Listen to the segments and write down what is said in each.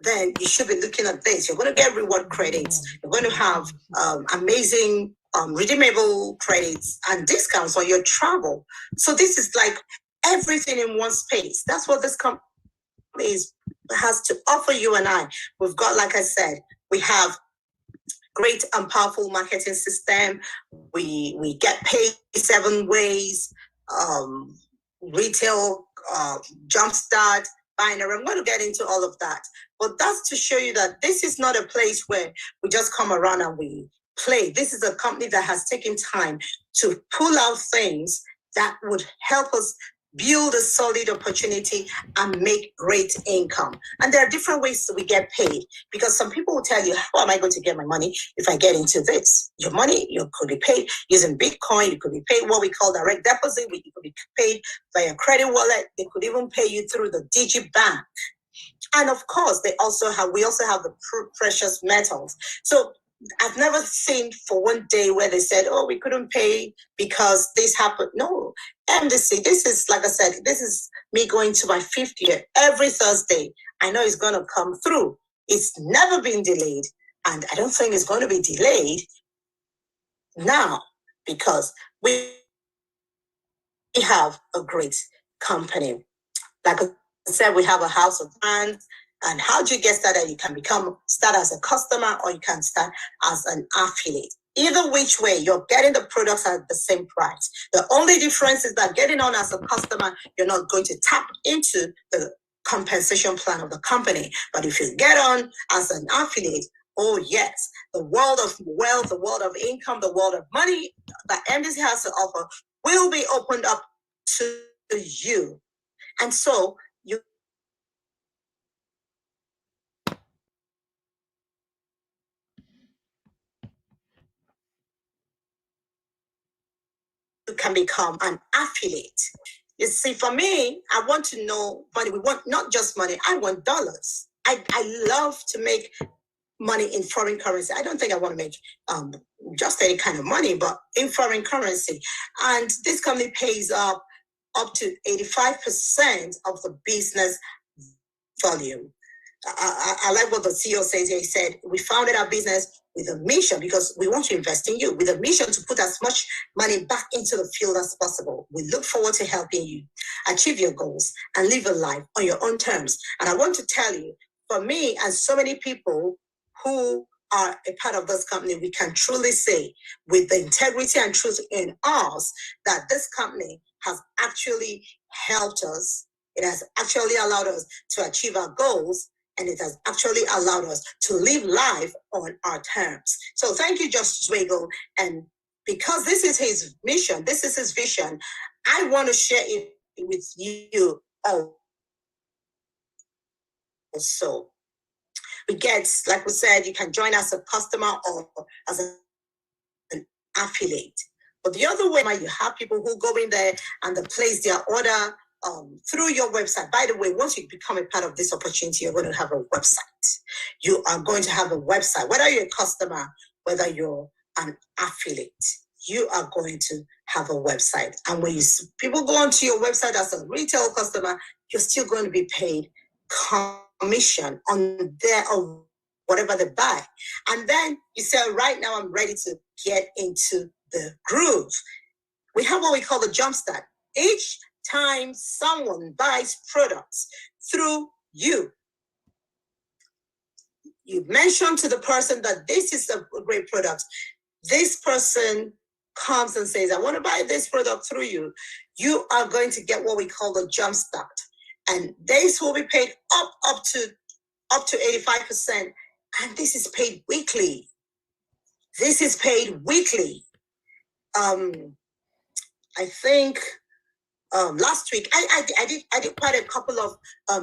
then you should be looking at this. You're going to get reward credits. You're going to have amazing redeemable credits and discounts on your travel. So this is like everything in one space. That's what this company has to offer you and I. We've got, like I said, we have great and powerful marketing system. We get paid 7 ways. Retail, jumpstart, binary. I'm going to get into all of that. But that's to show you that this is not a place where we just come around and we play. This is a company that has taken time to pull out things that would help us build a solid opportunity and make great income. And there are different ways that we get paid, because some people will tell you, how am I going to get my money if I get into this? Your money, you could be paid using Bitcoin. You could be paid what we call direct deposit. You could be paid via credit wallet. They could even pay you through the DigiBank. And of course, we also have the precious metals. So I've never seen for one day where they said, oh, we couldn't pay because this happened. No, MDC, this is, like I said, this is me going to my 5th year. Every Thursday, I know it's going to come through. It's never been delayed. And I don't think it's going to be delayed now, because we have a great company. Like I said, we have a house of brands. And how do you get started? You can start as a customer, or you can start as an affiliate. Either which way, you're getting the products at the same price. The only difference is that getting on as a customer, you're not going to tap into the compensation plan of the company. But if you get on as an affiliate, oh yes, the world of wealth, the world of income, the world of money that MDC has to offer will be opened up to you. And so you can become an affiliate. You see, for me, I want to know money. We want not just money. I want dollars. I love to make money in foreign currency. I don't think I want to make just any kind of money, but in foreign currency. And this company pays up to 85% of the business volume. I like what the CEO says. He said, we founded our business with a mission because we want to invest in you, with a mission to put as much money back into the field as possible. We look forward to helping you achieve your goals and live a life on your own terms. And I want to tell you, for me and so many people who are a part of this company, we can truly say with the integrity and truth in us that this company has actually helped us. It has actually allowed us to achieve our goals, and it has actually allowed us to live life on our terms. So thank you, Josh Zwagel. And because this is his mission, this is his vision, I want to share it with you also. We get, like we said, you can join as a customer or as an affiliate. But the other way, you have people who go in there and they place their order through your website. By the way, once you become a part of this opportunity, you're going to have a website. You are going to have a website. Whether you're a customer, whether you're an affiliate, you are going to have a website. And when people go onto your website as a retail customer, you're still going to be paid commission on their or whatever they buy. And then you say, right now I'm ready to get into the groove. We have what we call the jumpstart. Each time someone buys products through you, you mention to the person that this is a great product. This person comes and says, I want to buy this product through you. You are going to get what we call the jumpstart. And this will be paid up to 85%. And this is paid weekly. This is paid weekly. I think last week I did quite a couple of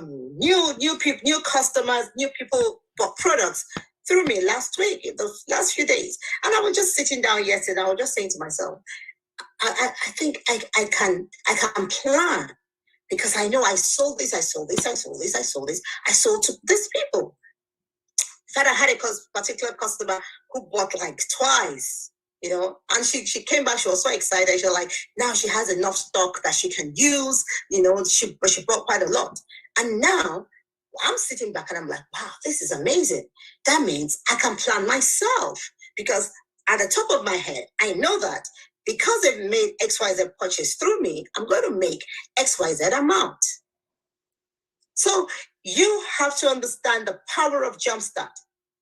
new customers, new people bought products through me last week, the last few days. And I was just sitting down yesterday. I was just saying to myself, I think I can plan, because I know I sold this, I sold to these people. In fact, I had a particular customer who bought like twice, and she came back. She was so excited. She was like, now she has enough stock that she can use, but she bought quite a lot. And now I'm sitting back and I'm like, wow, this is amazing. That means I can plan myself because at the top of my head, I know that because they've made XYZ purchase through me, I'm going to make XYZ amount. So you have to understand the power of Jumpstart.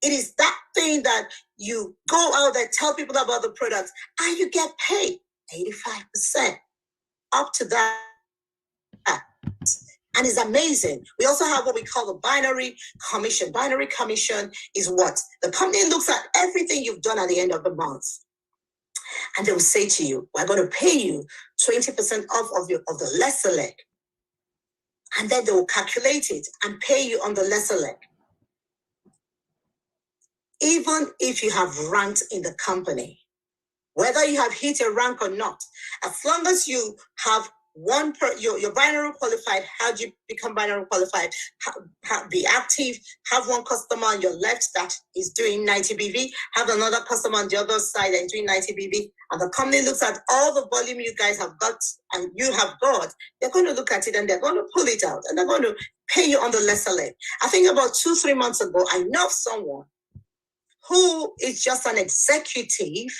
It is that thing that you go out there, tell people about the products, and you get paid 85% up to that. And it's amazing. We also have what we call the binary commission. Binary commission is what? The company looks at everything you've done at the end of the month. And they will say to you, we're going to pay you 20% off of the lesser leg. And then they will calculate it and pay you on the lesser leg. Even if you have ranked in the company, whether you have hit a rank or not, as long as you have you're binary qualified, how do you become binary qualified? Be active, have one customer on your left that is doing 90 BV, have another customer on the other side that is doing 90 BV, and the company looks at all the volume you guys have got and you have got, they're going to look at it and they're going to pull it out and they're going to pay you on the lesser leg. I think about 2-3 months ago, I know of someone who is just an executive.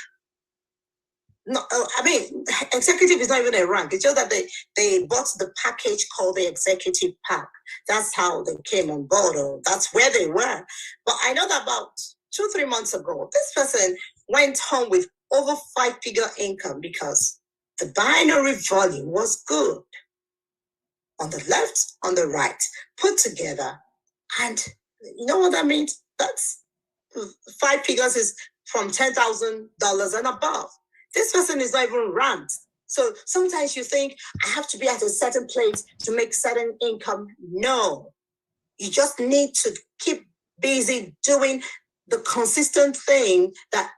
No, I mean, executive is not even a rank. It's just that they bought the package called the executive pack. That's how they came on board, or that's where they were. But I know that about 2-3 months ago, this person went home with over 5-figure income because the binary volume was good. On the left, on the right, put together. And you know what that means? That's 5 figures is from $10,000 and above. This person is not even ranked. So sometimes you think, I have to be at a certain place to make certain income. No. You just need to keep busy doing the consistent thing that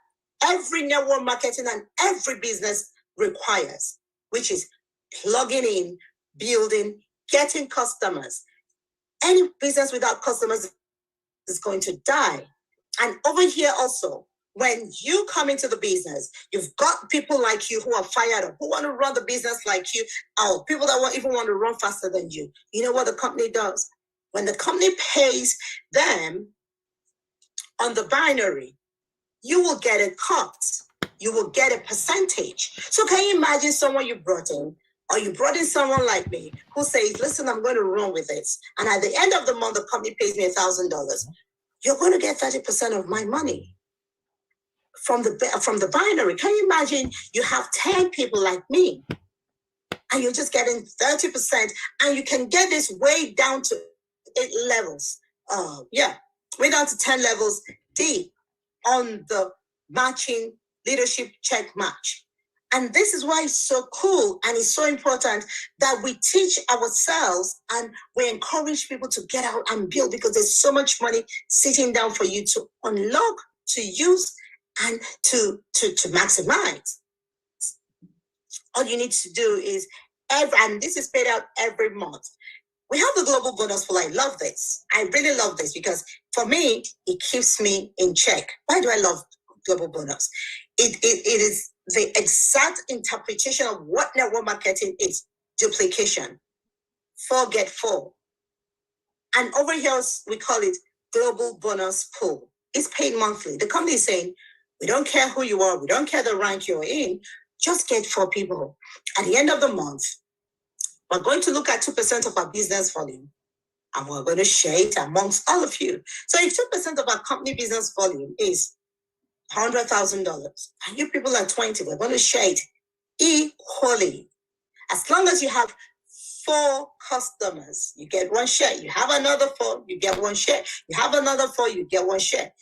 every network marketing and every business requires, which is plugging in, building, getting customers. Any business without customers is going to die. And over here also, when you come into the business, you've got people like you who are fired up, who want to run the business like you, or people that even want to run faster than you. You know what the company does? When the company pays them on the binary, you will get a cut. You will get a percentage. So can you imagine someone you brought in, or you brought in someone like me who says, listen, I'm going to run with this. And at the end of the month, the company pays me $1,000. You're going to get 30% of my money from the binary. Can you imagine you have 10 people like me and you're just getting 30%, and you can get this way down to 8 levels. Way down to 10 levels deep on the matching leadership check match. And this is why it's so cool and it's so important that we teach ourselves and we encourage people to get out and build, because there's so much money sitting down for you to unlock, to use, and to maximize. All you need to do is and this is paid out every month. We have the global bonus pool. I love this. I really love this because for me, it keeps me in check. Why do I love global bonus? It is the exact interpretation of what network marketing is: duplication. 4 get 4. And over here, we call it global bonus pool. It's paid monthly. The company is saying, we don't care who you are. We don't care the rank you're in. Just get 4 people. At the end of the month, we're going to look at 2% of our business volume, and we're going to share it amongst all of you. So if 2% of our company business volume is $100,000, and you people are 20, we're going to share it equally. As long as you have 4 customers, you get 1 share. You have another 4, you get 1 share. You have another 4, you get 1 share.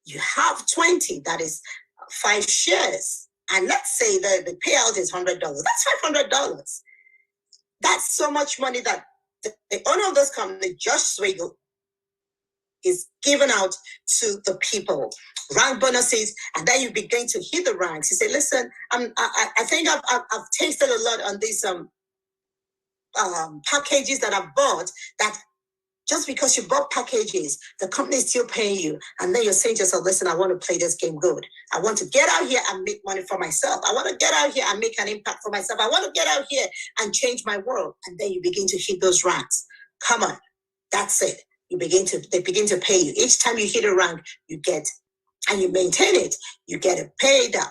You have 20, that is 5 shares. And let's say the payout is $100. That's $500. That's so much money that the owner of this company, Josh Swiggle, is given out to the people. Rank bonuses, and then you begin to hit the ranks. You say, listen, I think I've tasted a lot on these packages that I've bought, that just because you bought packages, the company is still paying you. And then you're saying to yourself, listen, I want to play this game good. I want to get out here and make money for myself. I want to get out here and make an impact for myself. I want to get out here and change my world. And then you begin to hit those ranks. Come on. That's it. they begin to pay you. Each time you hit a rank, you get, and you maintain it, you get it paid out.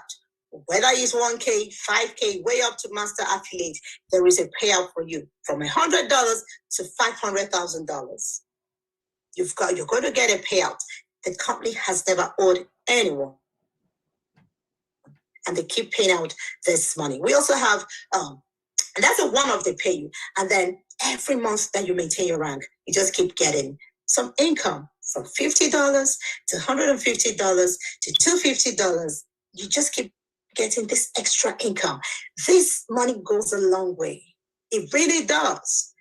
Whether it's 1K, 5K, way up to master affiliate, there is a payout for you from $100 to $500,000. You're going to get a payout. The company has never owed anyone, and they keep paying out this money. We also have, and that's a one-off they pay you, and then every month that you maintain your rank, you just keep getting some income from $50 to $150 to $250. You just keep getting this extra income. This money goes a long way. It really does.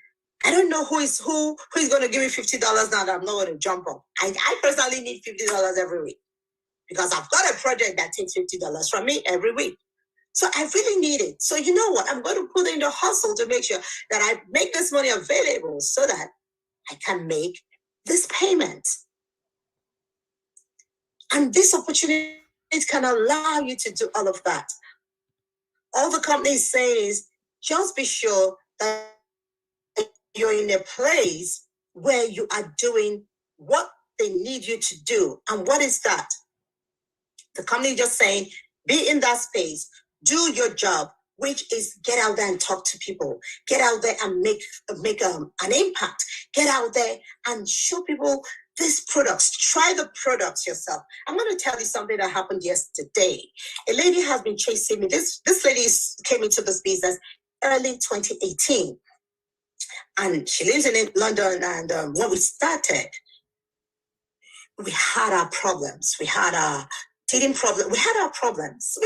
I don't know who is going to give me $50 now that I'm not going to jump on. I personally need $50 every week because I've got a project that takes $50 from me every week. So I really need it. So you know what? I'm going to put in the hustle to make sure that I make this money available so that I can make this payment. And this opportunity can allow you to do all of that. All the companies say is just be sure that you're in a place where you are doing what they need you to do. And what is that? The company just saying, be in that space, do your job, which is get out there and talk to people, get out there and make an impact, get out there and show people these products, try the products yourself. I'm going to tell you something that happened yesterday. A lady has been chasing me. This lady came into this business early 2018. And she lives in London. And when we started, we had our problems. We had our dating problems. We had our problems.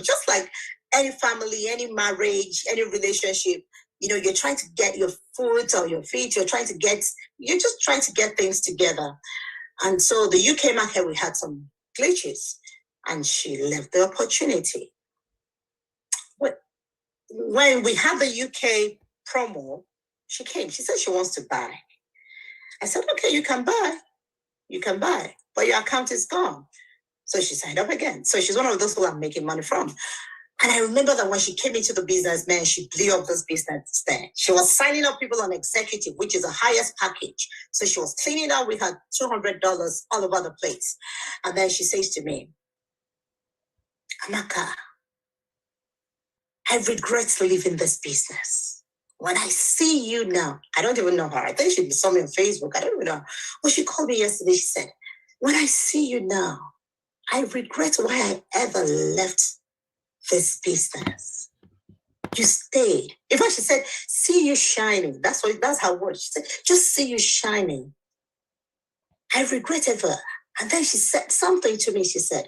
Just like any family, any marriage, any relationship. You're trying to get your foot on your feet. You're just trying to get things together. And so the UK market, we had some glitches. And she left the opportunity. When we had the UK promo, she came. She said she wants to buy. I said, okay, you can buy, but your account is gone. So she signed up again. So she's one of those who I'm making money from. And I remember that when she came into the business, man, she blew up this business there. She was signing up people on executive, which is the highest package. So she was cleaning out with her $200 all over the place. And then she says to me, Amaka, I regret leaving this business. When I see you now, I don't even know her. I think she saw me on Facebook. I don't even know. Well, she called me yesterday. She said, when I see you now, I regret why I ever left this business. You stayed. In fact, she said, see you shining. That's her word. She said, just see you shining. I regret ever. And then she said something to me. She said,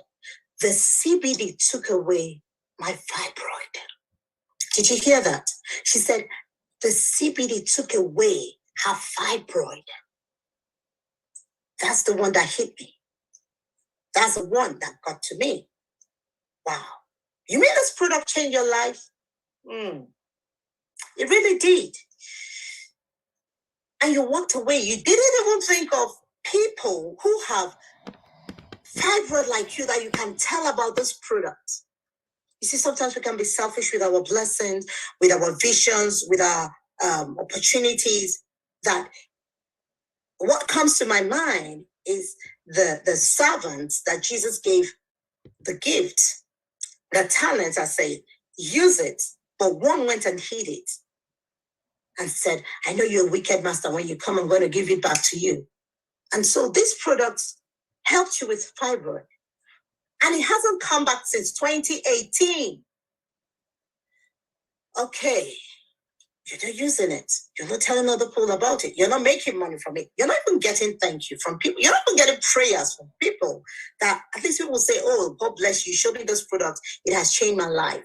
the CBD took away my fibroid. Did you hear that? She said, the CBD took away her fibroid. That's the one that hit me. That's the one that got to me. Wow. You mean this product changed your life? It really did. And you walked away. You didn't even think of people who have fibroid like you that you can tell about this product. You see, sometimes we can be selfish with our blessings, with our visions, with our opportunities. That what comes to my mind is the servants that Jesus gave the gift, the talents. I say, use it. But one went and hid it and said, I know you're a wicked master. When you come, I'm going to give it back to you. And so these products helped you with fibroid. And it hasn't come back since 2018. Okay. You're not using it. You're not telling other people about it. You're not making money from it. You're not even getting thank you from people. You're not even getting prayers from people that at least people say, oh, God bless you. Show me this product. It has changed my life.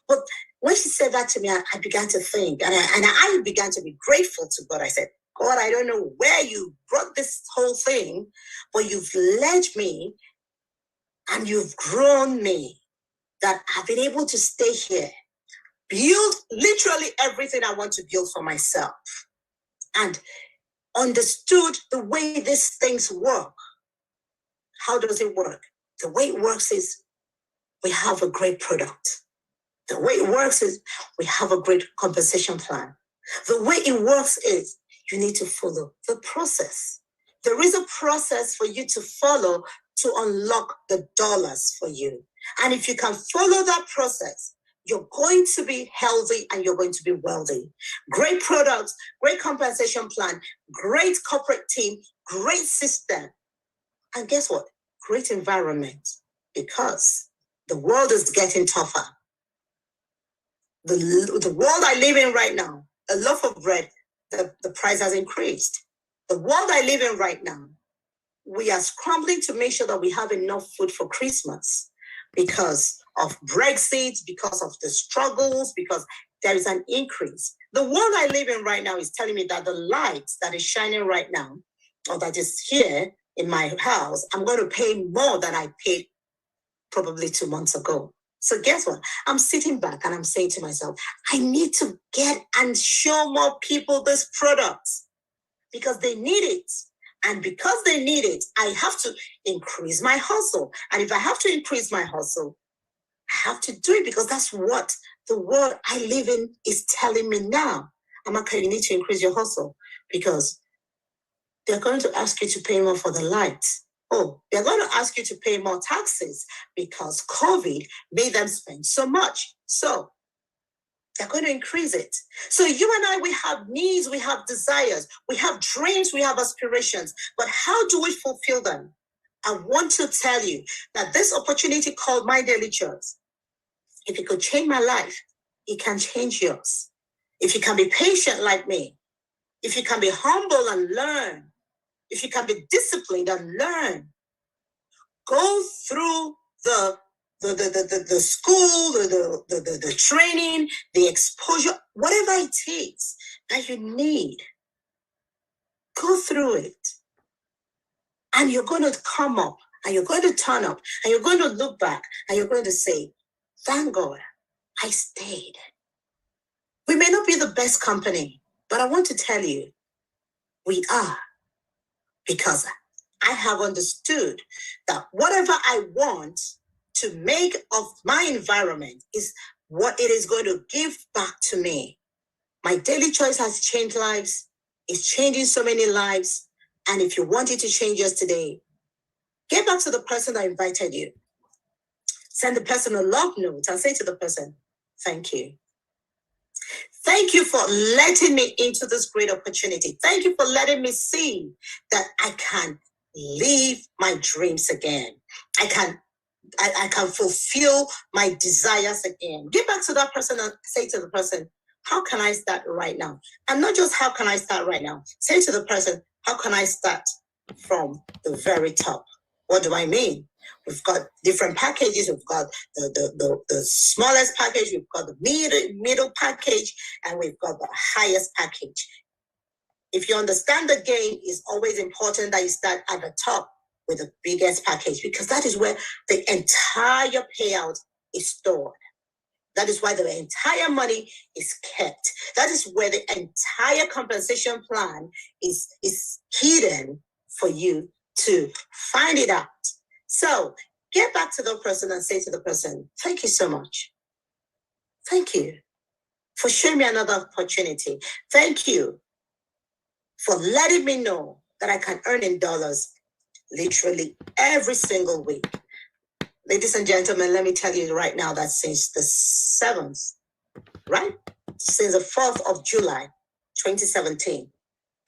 But when she said that to me, I began to think, and I began to be grateful to God. I said, God, I don't know where you brought this whole thing, but you've led me and you've grown me that I've been able to stay here, build literally everything I want to build for myself, and understood the way these things work. How does it work? The way it works is we have a great product. The way it works is we have a great compensation plan. The way it works is you need to follow the process. There is a process for you to follow to unlock the dollars for you. And if you can follow that process, you're going to be healthy and you're going to be wealthy. Great products, great compensation plan, great corporate team, great system. And guess what? Great environment, because the world is getting tougher. The world I live in right now, a loaf of bread, the price has increased. The world I live in right now, we are scrambling to make sure that we have enough food for Christmas because of Brexit, because of the struggles, because there is an increase. The world I live in right now is telling me that the light that is shining right now, or that is here in my house, I'm going to pay more than I paid probably 2 months ago. So guess what? I'm sitting back and I'm saying to myself, I need to get and show more people this product because they need it. And because they need it, I have to increase my hustle. And if I have to increase my hustle, I have to do it because that's what the world I live in is telling me now. Amaka, you need to increase your hustle because they're going to ask you to pay more for the light. Oh, they're going to ask you to pay more taxes because COVID made them spend so much. So they're going to increase it. So you and I, we have needs, we have desires, we have dreams, we have aspirations. But how do we fulfill them? I want to tell you that this opportunity called My Daily Choice, if it could change my life, it can change yours. If you can be patient like me, if you can be humble and learn, if you can be disciplined and learn, go through the school, the training, the exposure, whatever it takes that you need, go through it. And you're going to come up and you're going to turn up and you're going to look back and you're going to say, thank God I stayed. We may not be the best company, but I want to tell you, we are, because I have understood that whatever I want to make of my environment is what it is going to give back to me. My daily choice has changed lives. It's changing so many lives. And if you want it to change yours today, get back to the person that invited you. Send the person a love note and say to the person, thank you. Thank you for letting me into this great opportunity. Thank you for letting me see that I can live my dreams again. I can fulfill my desires again. Get back to that person and say to the person, how can I start right now? And not just how can I start right now. Say to the person, how can I start from the very top? What do I mean? We've got different packages. We've got the smallest package. We've got the middle package, and we've got the highest package. If you understand the game, it's always important that you start at the top with the biggest package because that is where the entire payout is stored. That is why the entire money is kept. That is where the entire compensation plan is hidden for you to find it out. So get back to the person and say to the person, thank you so much. Thank you for showing me another opportunity. Thank you for letting me know that I can earn in dollars literally every single week. Ladies and gentlemen, let me tell you right now that since the 7th, right? Since the 4th of July, 2017,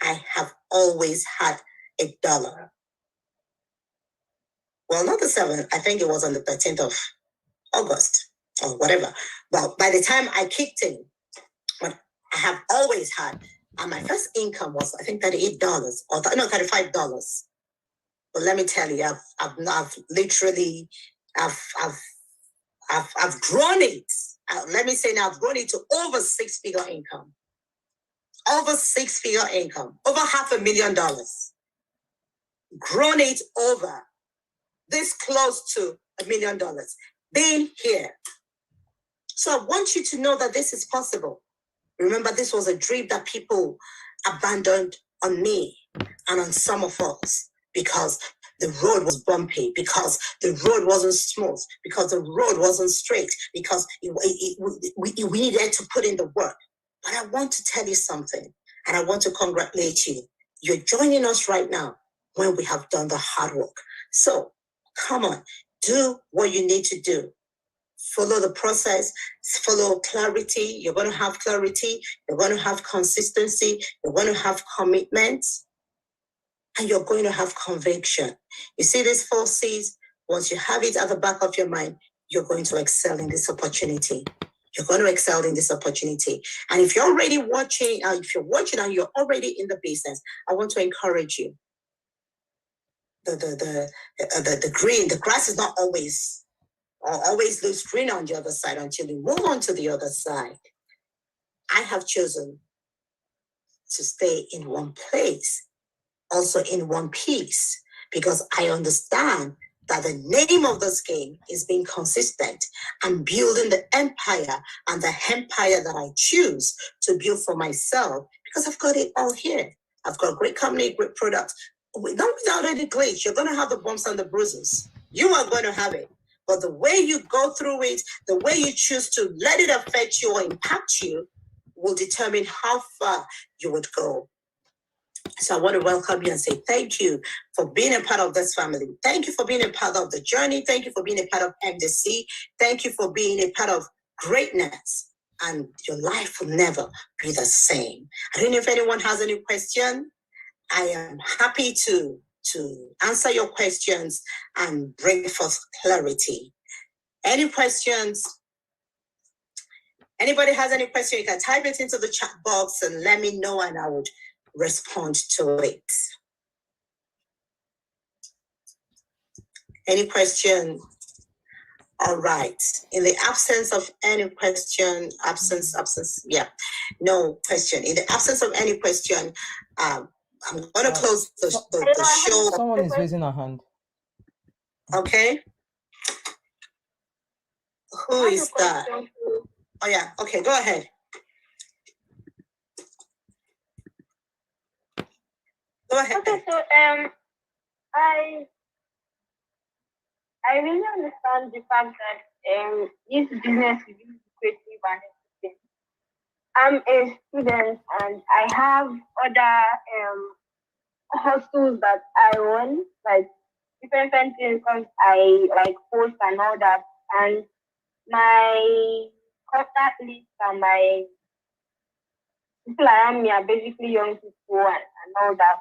I have always had $1. Well, not the 7th. I think it was on the 13th of August or whatever. Well, by the time I kicked in, what I have always had, and my first income was, I think, $38 or $35. But let me tell you, I've literally, I've grown it. Let me say now, I've grown it to over 6-figure income. Over 6-figure income. Over $500,000. Grown it over this close to $1 million. Being here. So I want you to know that this is possible. Remember, this was a dream that people abandoned on me and on some of us because the road was bumpy, because the road wasn't smooth, because the road wasn't straight, because we needed to put in the work. But I want to tell you something, and I want to congratulate you. You're joining us right now. when we have done the hard work. So come on, do what you need to do. Follow the process, follow clarity. You're going to have clarity. You're going to have consistency. You're going to have commitment. And you're going to have conviction. You see these 4 C's? Once you have it at the back of your mind, you're going to excel in this opportunity. You're going to excel in this opportunity. And if you're already watching, if you're watching and you're already in the business, I want to encourage you. The green, the grass is not always looks green on the other side until you move on to the other side. I have chosen to stay in one place, also in one piece, because I understand that the name of this game is being consistent and building the empire, and the empire that I choose to build for myself, because I've got it all here. I've got great company, great products. Not without any glitch. You're going to have the bumps and the bruises. You are going to have it. But the way you go through it, the way you choose to let it affect you or impact you, will determine how far you would go. So I want to welcome you and say thank you for being a part of this family. Thank you for being a part of the journey. Thank you for being a part of MDC. Thank you for being a part of greatness. And your life will never be the same. I don't know if anyone has any question. I am happy to answer your questions and bring forth clarity. Any questions? Anybody has any question, you can type it into the chat box and let me know, and I would respond to it. Any question? All right. In the absence of any question, yeah, no question. In the absence of any question, I'm going to close the show. Someone is raising a hand. Okay. Who is that? Oh, yeah. Okay, go ahead. Go ahead. Okay, so I really understand the fact that this business is really creative and everything. I'm a student and I have other hustles that I run, like different things, because I like post and all that, and my contact list and my people around me are basically young people and all that.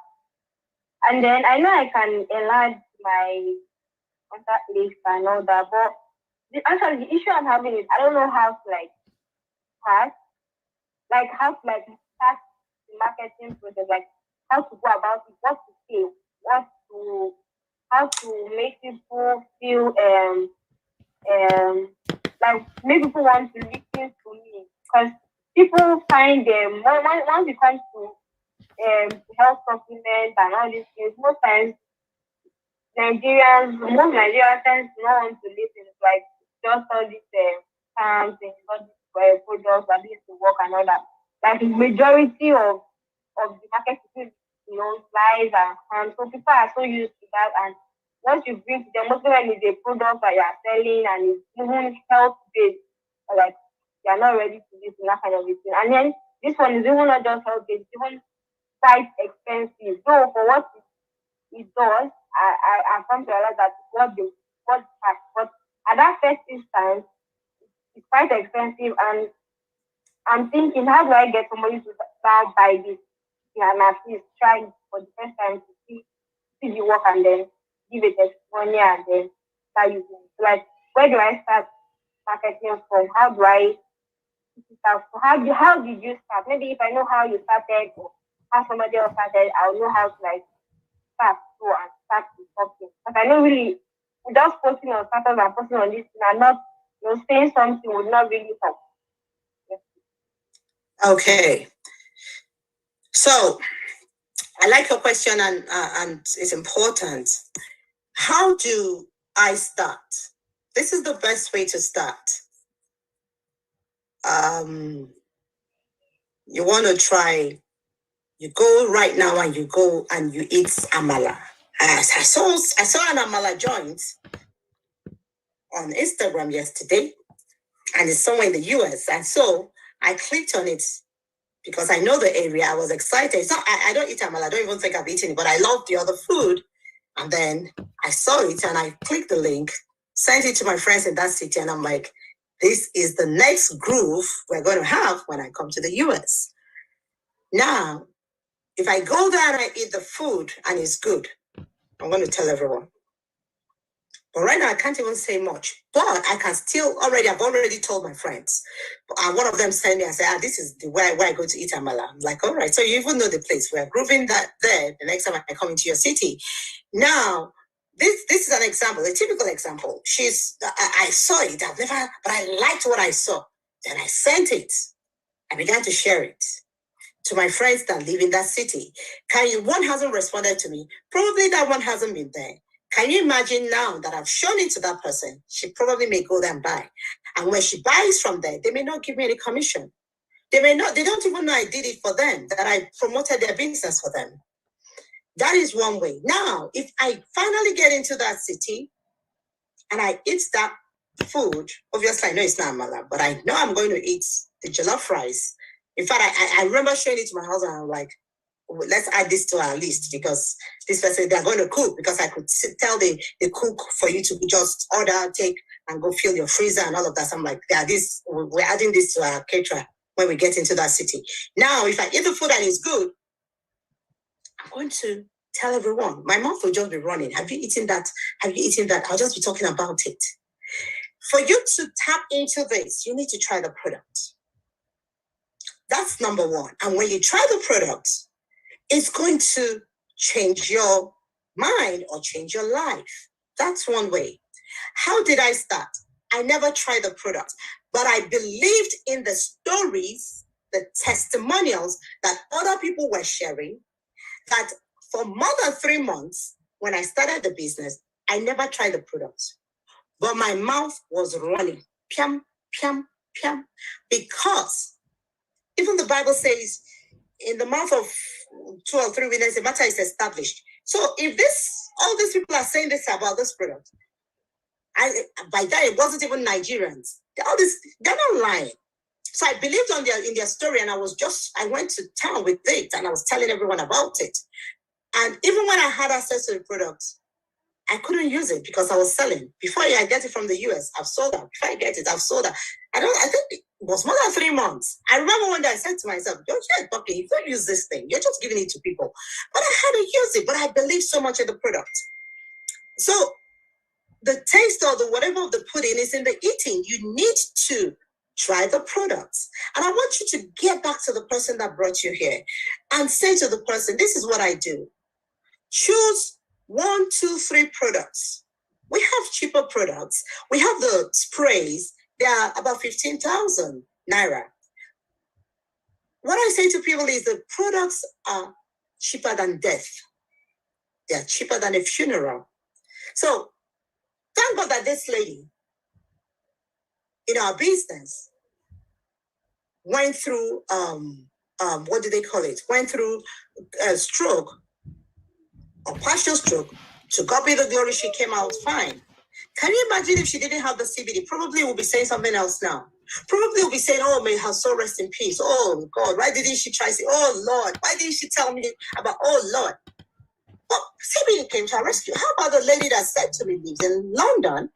And then I know I can enlarge my contact list and all that, but the issue I'm having is I don't know how to start the marketing process, like how to go about it, what to say, how to make people feel like make people want to listen to me, because people find them once it comes to health supplements and all these things. Most times most Nigerians tend to not want to listen, like just all these terms and all these products that used to work and all that. Like the majority of the market is, lies and scams. So people are so used to that, and once you bring to them, mostly when it's a product that you are selling and it's even health based, like they are not ready to listen, that kind of thing. And then this one is even not just health based, it's even quite expensive. So for what it does, I've come to realize that but at that first instance, it's quite expensive, and I'm thinking, how do I get somebody to now buy this and at least try it for the first time to see the work and then give it testimony and then start using it. Like, where do I start marketing from? How do I start? How did you start? Maybe if I know how you started or how somebody else started, I'll know how to start and start with something. Because I know really without posting on status and posting on this and not saying something would not really help. Okay. So I like your question, and it's important. How do I start? This is the best way to start. You want to try, you go right now and you go and you eat amala. I saw an amala joint on Instagram yesterday, and it's somewhere in the US. And so I clicked on it because I know the area. I was excited. So I don't eat amala. I don't even think I've eaten it, but I love the other food. And then I saw it and I clicked the link, sent it to my friends in that city. And I'm like, this is the next groove we're going to have when I come to the US. Now, if I go there and I eat the food and it's good, I'm going to tell everyone. But right now, I can't even say much. But I can still I've already told my friends. And one of them sent me and said, this is the where I go to eat amala. I'm like, all right. So you even know the place. We're grooving that there the next time I come into your city. Now, this is an example, a typical example. I saw it. But I liked what I saw. Then I sent it. I began to share it to my friends that live in that city. One hasn't responded to me. Probably that one hasn't been there. Can you imagine now that I've shown it to that person? She probably may go there and buy. And when she buys from there, they may not give me any commission. They don't even know I did it for them, that I promoted their business for them. That is one way. Now, if I finally get into that city and I eat that food, obviously I know it's not amala, but I know I'm going to eat the jollof rice. In fact, I remember showing it to my husband. I'm like, let's add this to our list because this person, they're going to cook, because I could tell the cook for you to just order, take, and go fill your freezer and all of that. So I'm like, we're adding this to our caterer when we get into that city. Now, if I eat the food and it's good, I'm going to tell everyone. My mouth will just be running. Have you eaten that? Have you eaten that? I'll just be talking about it. For you to tap into this, you need to try the product. That's number one. And when you try the product, it's going to change your mind or change your life. That's one way. How did I start? I never tried the product, but I believed in the stories, the testimonials that other people were sharing, that for more than 3 months, when I started the business, I never tried the product. But my mouth was running, piam, piam, piam, because even the Bible says, in the mouth of 2 or 3 witnesses, the matter is established. So if all these people are saying this about this product, by that it wasn't even Nigerians. They're not lying. So I believed in their story, and I went to town with it, and I was telling everyone about it. And even when I had access to the product, I couldn't use it because I was selling. Before I get it from the US, I've sold that. Before I get it, I've sold that. I think it was more than 3 months. I remember one day I said to myself, you're talking, you don't use this thing. You're just giving it to people. But I had to use it, but I believe so much in the product. So the taste or the whatever of the pudding is in the eating. You need to try the products. And I want you to get back to the person that brought you here and say to the person, this is what I do. Choose 1, 2, 3 products. We have cheaper products. We have the sprays. They are about 15,000 naira. What I say to people is the products are cheaper than death. They are cheaper than a funeral. So thank God that this lady in our business went through, what do they call it? Went through a stroke, or partial stroke. To God be the glory, she came out fine. Can you imagine if she didn't have the CBD? Probably we'll be saying something else now. Probably we'll be saying, oh, may her soul rest in peace. Oh, God, why didn't she try to say, oh, Lord, why didn't she tell me about, oh, Lord? But CBD came to our rescue. How about the lady that said to me, lives in London?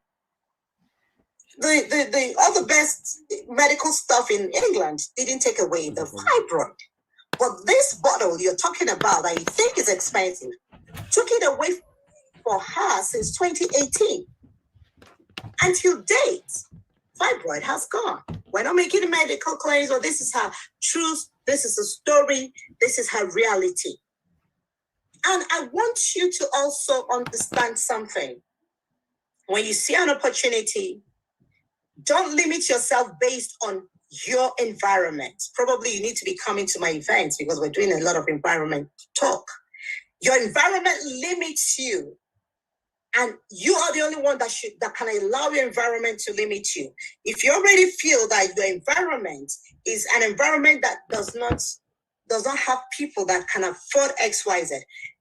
All the best medical stuff in England didn't take away the fibroid. But this bottle you're talking about that you think is expensive, took it away for her since 2018. Until date, fibroid has gone. We're not making medical claims, or this is her truth, this is a story, this is her reality. And I want you to also understand something. When you see an opportunity, don't limit yourself based on your environment. Probably you need to be coming to my events because we're doing a lot of environment talk. Your environment limits you. And you are the only one that can allow your environment to limit you. If you already feel that your environment is an environment that does not have people that can afford XYZ,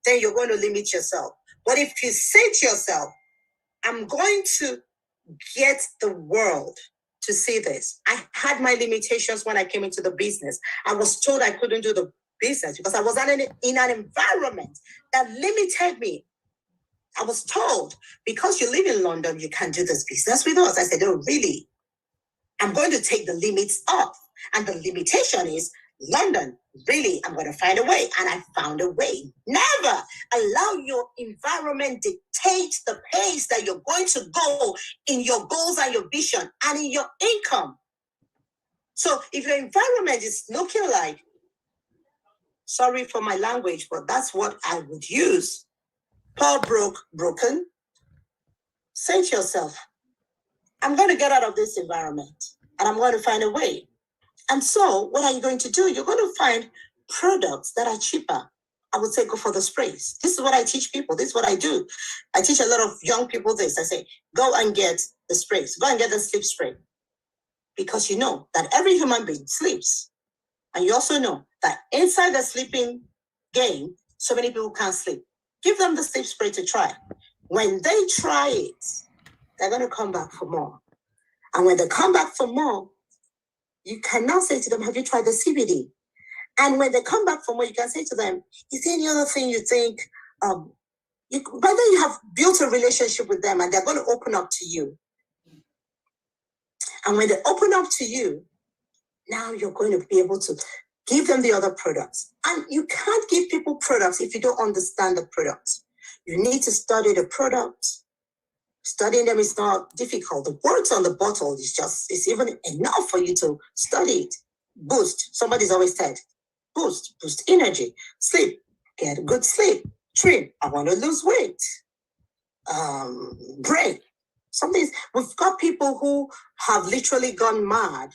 then you're going to limit yourself. But if you say to yourself, I'm going to get the world to see this. I had my limitations when I came into the business. I was told I couldn't do the business because I was in an environment that limited me. I was told, because you live in London, you can't do this business with us. I said, oh, really? I'm going to take the limits off. And the limitation is London. Really, I'm going to find a way. And I found a way. Never allow your environment dictate the pace that you're going to go in your goals and your vision and in your income. So if your environment is looking like, sorry for my language, but that's what I would use. Poor, broken. Say to yourself, I'm going to get out of this environment and I'm going to find a way. And so what are you going to do? You're going to find products that are cheaper. I would say go for the sprays. This is what I teach people. This is what I do. I teach a lot of young people this. I say, go and get the sprays. Go and get the sleep spray. Because you know that every human being sleeps. And you also know that inside the sleeping game, so many people can't sleep. Give them the sleep spray to try. When they try it, they're going to come back for more. And when they come back for more, you can now say to them, have you tried the CBD? And when they come back for more, you can say to them, is there any other thing you think, by then you have built a relationship with them and they're going to open up to you. And when they open up to you, now you're going to be able to give them the other products. And you can't give people products if you don't understand the products. You need to study the products. Studying them is not difficult. The words on the bottle is even enough for you to study it. Boost. Somebody's always said, boost energy. Sleep. Get good sleep. Trim. I want to lose weight. Brain. We've got people who have literally gone mad.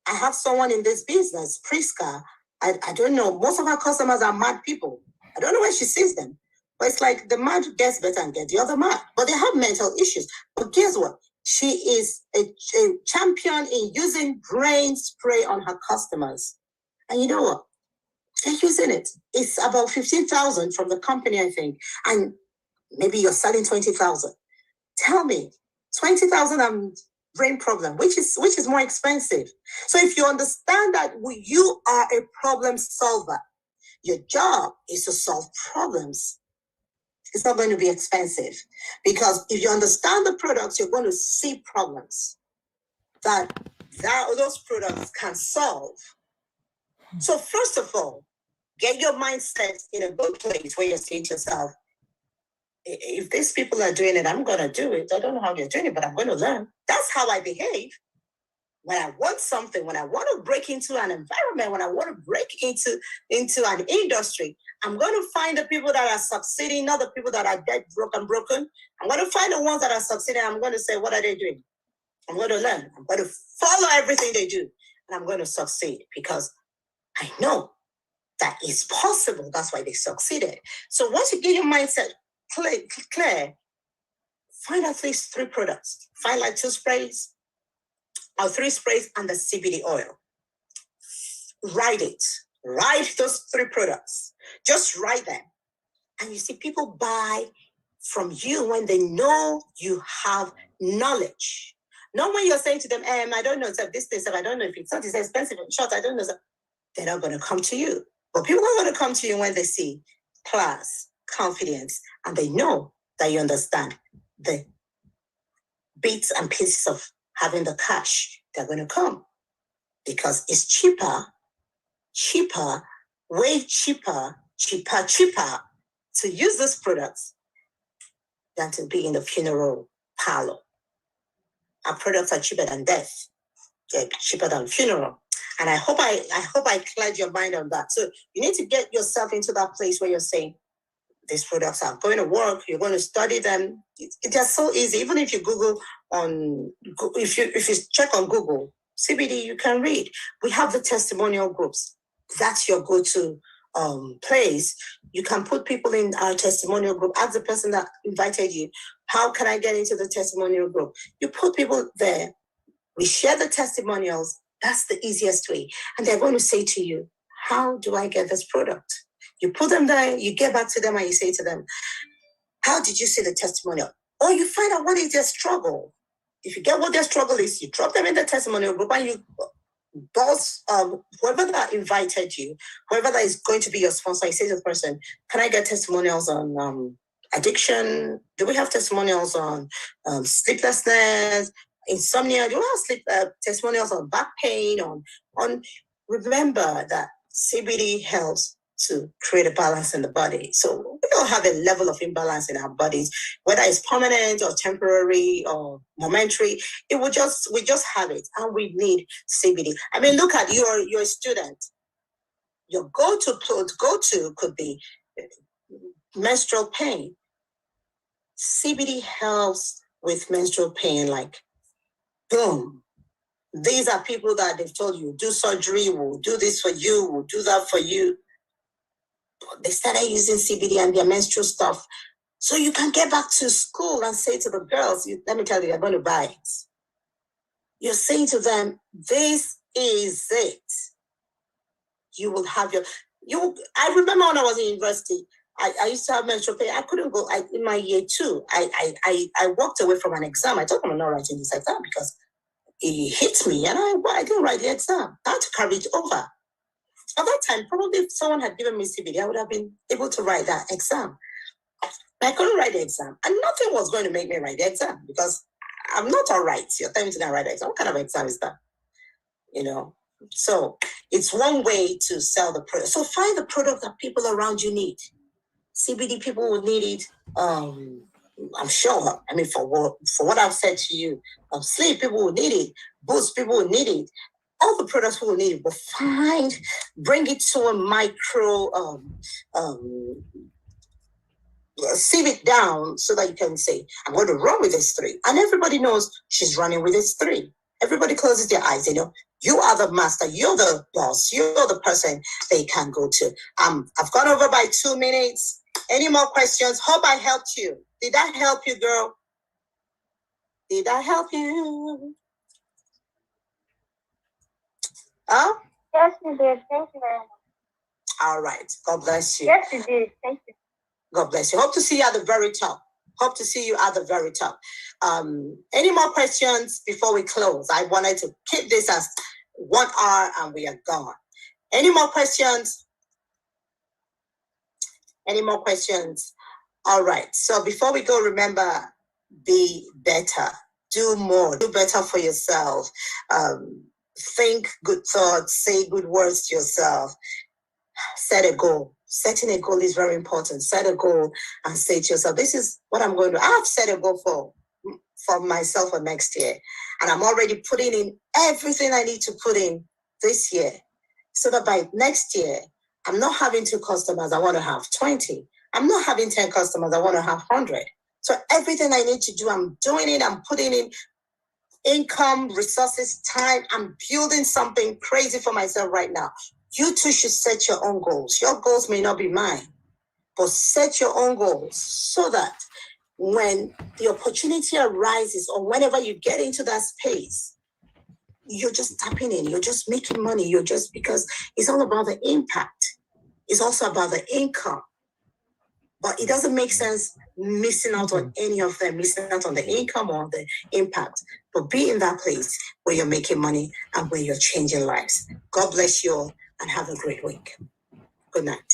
I have someone in this business, Priska. I don't know. Most of our customers are mad people. I don't know where she sees them. But it's like the mad gets better and get the other mad. But they have mental issues. But guess what? She is a champion in using brain spray on her customers. And you know what? They're using it. It's about 15,000 from the company, I think. And maybe you're selling 20,000. Tell me, 20,000 and brain problem, which is more expensive. So if you understand that you are a problem solver, your job is to solve problems. It's not going to be expensive because if you understand the products, you're going to see problems that those products can solve. So first of all, get your mindset in a good place where you're saying to yourself, if these people are doing it, I'm going to do it. I don't know how they're doing it, but I'm going to learn. That's how I behave. When I want something, when I want to break into an environment, when I want to break into an industry, I'm going to find the people that are succeeding, not the people that are dead, broken. I'm going to find the ones that are succeeding. I'm going to say, what are they doing? I'm going to learn. I'm going to follow everything they do. And I'm going to succeed because I know that it's possible. That's why they succeeded. So once you get your mindset clear, find at least 3 products. Find like 2 sprays or 3 sprays and the CBD oil. Write it. Write those 3 products. Just write them. And you see, people buy from you when they know you have knowledge. Not when you're saying to them, I don't know, so this, I don't know if it's not, it's expensive. In short, I don't know. So they're not going to come to you. But people are going to come to you when they see class, confidence, and they know that you understand the bits and pieces of having the cash. They're going to come because it's cheaper, way cheaper to use these products than to be in the funeral parlor. Our products are cheaper than death. They're cheaper than funeral. And I hope I cleared your mind on that. So you need to get yourself into that place where you're saying, these products are going to work. You're going to study them. They're so easy. Even if you Google if you check on Google, CBD, you can read. We have the testimonial groups. That's your go-to place. You can put people in our testimonial group. Ask the person that invited you, how can I get into the testimonial group? You put people there. We share the testimonials. That's the easiest way. And they're going to say to you, how do I get this product? You put them there, you get back to them and you say to them, how did you see the testimonial? Or you find out what is their struggle. if you get what their struggle is, you drop them in the testimonial group and you boss, whoever that invited you, whoever that is going to be your sponsor, you say to the person, can I get testimonials on addiction? Do we have testimonials on sleeplessness, insomnia? Do we have testimonials on back pain? On remember that CBD helps to create a balance in the body. So we don't have a level of imbalance in our bodies, whether it's permanent or temporary or momentary. We just have it, and we need CBD. I mean, look at you're a student. Your go-to could be menstrual pain. CBD helps with menstrual pain, like boom. These are people that they've told you, do surgery, we'll do this for you, we'll do that for you. They started using CBD and their menstrual stuff. So you can get back to school and say to the girls, let me tell you, you're going to buy it. You're saying to them, this is it. You will have I remember when I was in university, I used to have menstrual pain. I couldn't go in my year 2. I walked away from an exam. I told them I'm not writing this exam because it hit me and I didn't write the exam. I had to carry it over. At that time, probably if someone had given me CBD, I would have been able to write that exam. I couldn't write the exam, and nothing was going to make me write the exam because I'm not all right. You're telling me to write the exam. What kind of exam is that? So it's one way to sell the product. So find the product that people around you need. CBD people will need it. I'm sure. I mean, for what I've said to you, sleep people will need it. Boost people will need it. All the products we will need, we'll bring it to a micro, sieve it down so that you can say, I'm going to run with this 3. And everybody knows she's running with this 3. Everybody closes their eyes, you are the master, you're the boss, you're the person they can go to. I've gone over by 2 minutes. Any more questions? Hope I helped you. Did that help you, girl? Did I help you? Huh? Yes, you did. Thank you very much. All right. God bless you. Yes, you did. Thank you. God bless you. Hope to see you at the very top. Any more questions before we close? I wanted to keep this as 1 hour and we are gone. Any more questions? All right. So before we go, remember, be better. Do more. Do better for yourself. Think good thoughts. Say good words to yourself. Set a goal. Setting a goal is very important. Set a goal and say to yourself, this is what I'm going to do. I've set a goal for myself for next year. And I'm already putting in everything I need to put in this year. So that by next year, I'm not having 2 customers. I want to have 20. I'm not having 10 customers. I want to have 100. So everything I need to do, I'm doing it. I'm putting in income, resources, time. I'm building something crazy for myself right now. You too should set your own goals. Your goals may not be mine, but set your own goals so that when the opportunity arises or whenever you get into that space, you're just tapping in, you're just making money, because it's all about the impact. It's also about the income. But it doesn't make sense missing out on any of them, missing out on the income or the impact. But be in that place where you're making money and where you're changing lives. God bless you all and have a great week. Good night.